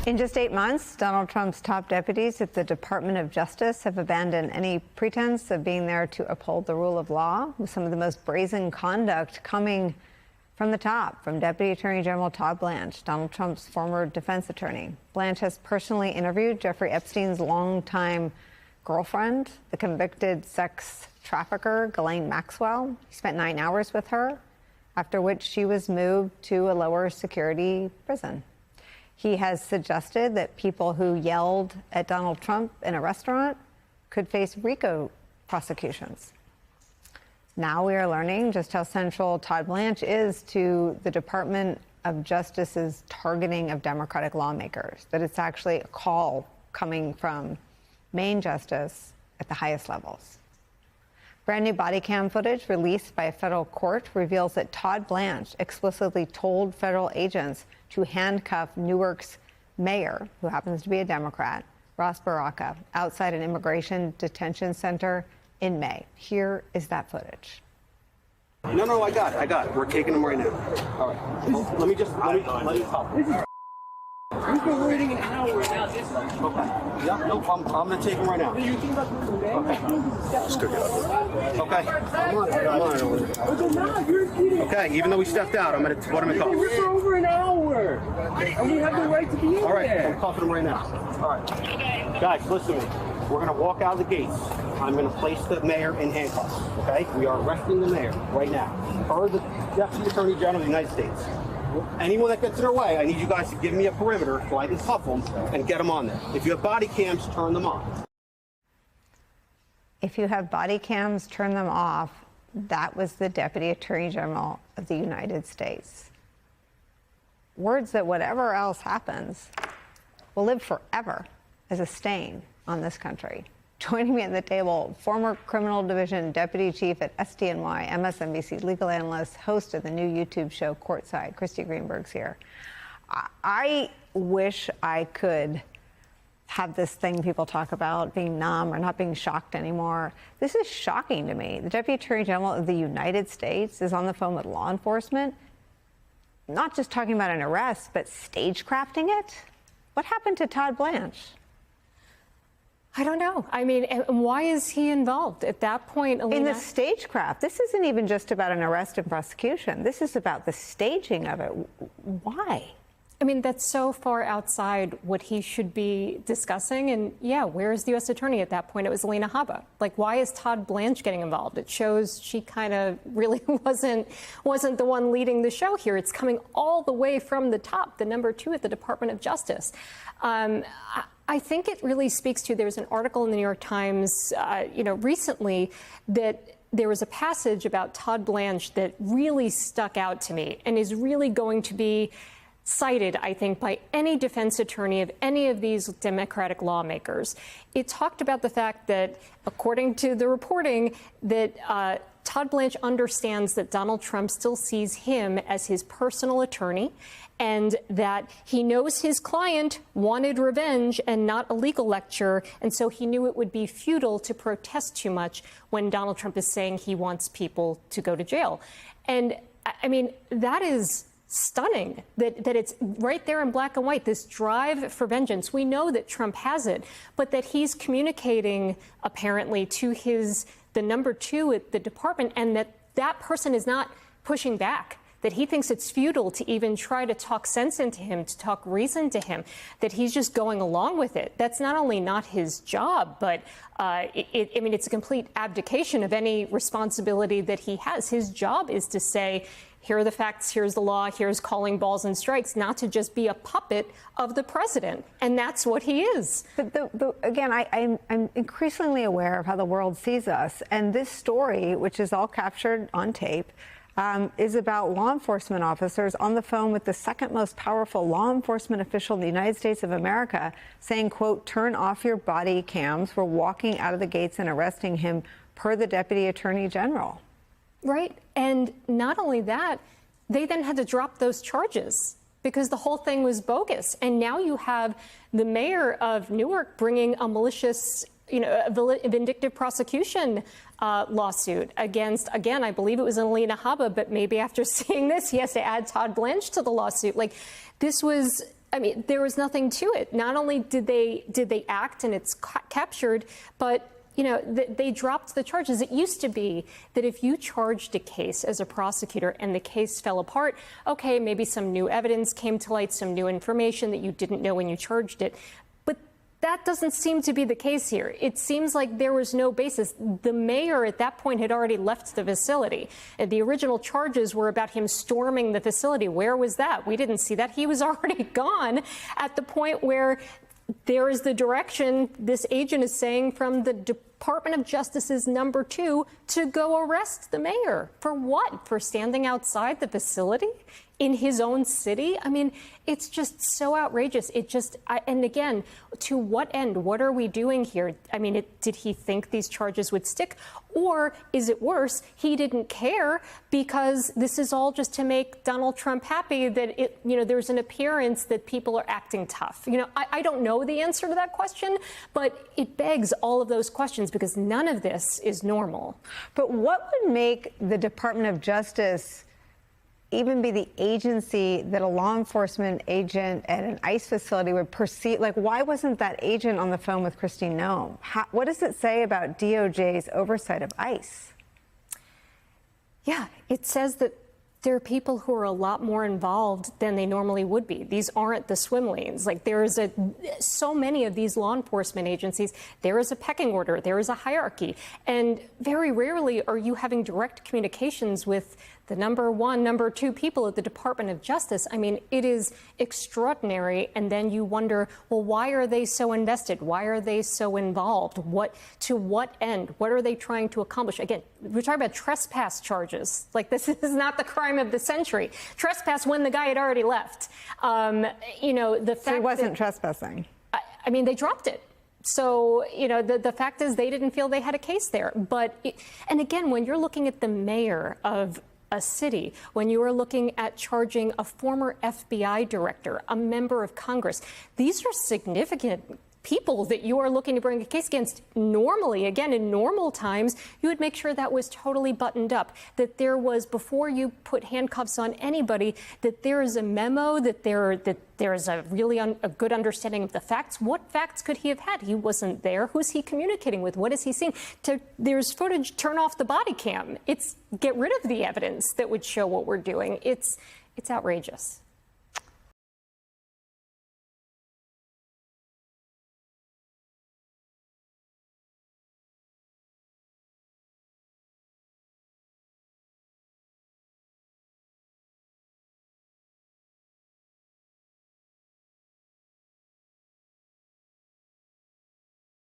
In just 8 months, Donald Trump's top deputies at the Department of Justice have abandoned any pretense of being there to uphold the rule of law, with some of the most brazen conduct coming from the top, from Deputy Attorney General Todd Blanche, Donald Trump's former defense attorney. Blanche has personally interviewed Jeffrey Epstein's longtime girlfriend, the convicted sex trafficker Ghislaine Maxwell. He spent 9 hours with her, after which she was moved to a lower security prison. He has suggested that people who yelled at Donald Trump in a restaurant could face RICO prosecutions. Now we are learning just how central Todd Blanche is to the Department of Justice's targeting of Democratic lawmakers, that it's actually a call coming from Main Justice at the highest levels. Brand new body cam footage released by a federal court reveals that Todd Blanche explicitly told federal agents to handcuff Newark's mayor, who happens to be a Democrat, Ross Baraka, outside an immigration detention center in May. Here is that footage. No, I got it. We're taking them right now. All right. Let me talk. We've been waiting an hour now. Okay. Yeah, no problem. I'm going to take them right now. You think about this today? Okay. I'm on it. Okay, even though we stepped out, I'm going to put them in cuffs. We're for over an hour. And we have the right to be in there. All right, I'm cuffing them right now. All right. Guys, listen to me. We're going to walk out of the gates. I'm going to place the mayor in handcuffs, okay? We are arresting the mayor right now. Per the Deputy Attorney General of the United States. Anyone that gets in our way, I need you guys to give me a perimeter so I can cuff them and get them on there. If you have body cams, turn them on. If you have body cams, turn them off. That was the Deputy Attorney General of the United States. Words that whatever else happens will live forever as a stain on this country. Joining me at the table, former Criminal Division Deputy Chief at SDNY, MSNBC legal analyst, host of the new YouTube show Courtside, Christy Greenberg's here. I wish I could have this thing people talk about, being numb or not being shocked anymore. This is shocking to me. The Deputy Attorney General of the United States is on the phone with law enforcement, not just talking about an arrest, but stagecrafting it. What happened to Todd Blanche? I don't know. I mean, why is he involved at that point, Alina? In the stagecraft. This isn't even just about an arrest and prosecution. This is about the staging of it. Why? I mean, that's so far outside what he should be discussing. And yeah, where is the U.S. Attorney at that point? It was Alina Habba. Like, why is Todd Blanche getting involved? It shows she kind of really wasn't the one leading the show here. It's coming all the way from the top, the number 2 at the Department of Justice. I think it really speaks to, there's an article in the New York Times, recently, that there was a passage about Todd Blanche that really stuck out to me and is really going to be cited, I think, by any defense attorney of any of these Democratic lawmakers. It talked about the fact that, according to the reporting, that Todd Blanche understands that Donald Trump still sees him as his personal attorney, and that he knows his client wanted revenge and not a legal lecture, and so he knew it would be futile to protest too much when Donald Trump is saying he wants people to go to jail. And I mean, that is stunning, that it's right there in black and white, this drive for vengeance. We know that Trump has it, but that he's communicating apparently to the number 2 at the department, and that person is not pushing back, that he thinks it's futile to even try to talk sense into him, to talk reason to him, that he's just going along with it. That's not only not his job, but it's a complete abdication of any responsibility that he has. His job is to say, here are the facts, here's the law, here's calling balls and strikes, not to just be a puppet of the president. And that's what he is. But again, I'm increasingly aware of how the world sees us. And this story, which is all captured on tape, is about law enforcement officers on the phone with the second most powerful law enforcement official in the United States of America, saying, quote, turn off your body cams. We're walking out of the gates and arresting him, per the Deputy Attorney General. Right. And not only that, they then had to drop those charges because the whole thing was bogus. And now you have the mayor of Newark bringing a malicious, a vindictive prosecution lawsuit against, again, I believe it was Alina Habba, but maybe after seeing this, he has to add Todd Blanche to the lawsuit. Like, this was I mean, there was nothing to it. Not only did they act and it's captured, but you know, they dropped the charges. It used to be that if you charged a case as a prosecutor and the case fell apart, okay, maybe some new evidence came to light, some new information that you didn't know when you charged it. But that doesn't seem to be the case here. It seems like there was no basis. The mayor at that point had already left the facility. The original charges were about him storming the facility. Where was that? We didn't see that. He was already gone at the point where there is the direction this agent is saying from the Department of Justice's number 2 to go arrest the mayor. For what? For standing outside the facility in his own city? I mean, it's just so outrageous. And again, to what end? What are we doing here? I mean, did he think these charges would stick? Or is it worse? He didn't care because this is all just to make Donald Trump happy that there's an appearance that people are acting tough. I don't know the answer to that question, but it begs all of those questions because none of this is normal. But what would make the Department of Justice even be the agency that a law enforcement agent at an ICE facility would perceive? Like, why wasn't that agent on the phone with Kristi Noem? What does it say about DOJ's oversight of ICE? Yeah, it says that there are people who are a lot more involved than they normally would be. These aren't the swim lanes. Like, so many of these law enforcement agencies, there is a pecking order, there is a hierarchy, and very rarely are you having direct communications with the number 1, number 2 people at the Department of Justice. I mean, it is extraordinary. And then you wonder, well, why are they so invested? Why are they so involved? To what end? What are they trying to accomplish? Again, we're talking about trespass charges. Like, this is not the crime of the century. Trespass when the guy had already left. The fact so he wasn't trespassing. I mean, they dropped it. So, the fact is they didn't feel they had a case there. And again, when you're looking at the mayor of a city, when you are looking at charging a former FBI director, a member of Congress, these are significant people that you are looking to bring a case against. Normally, again, in normal times, you would make sure that was totally buttoned up, that there was, before you put handcuffs on anybody, that there is a memo, that there is a really a good understanding of the facts. What facts could he have had? He wasn't there. Who's he communicating with? What is he seeing? There's footage, turn off the body cam. Get rid of the evidence that would show what we're doing. It's outrageous.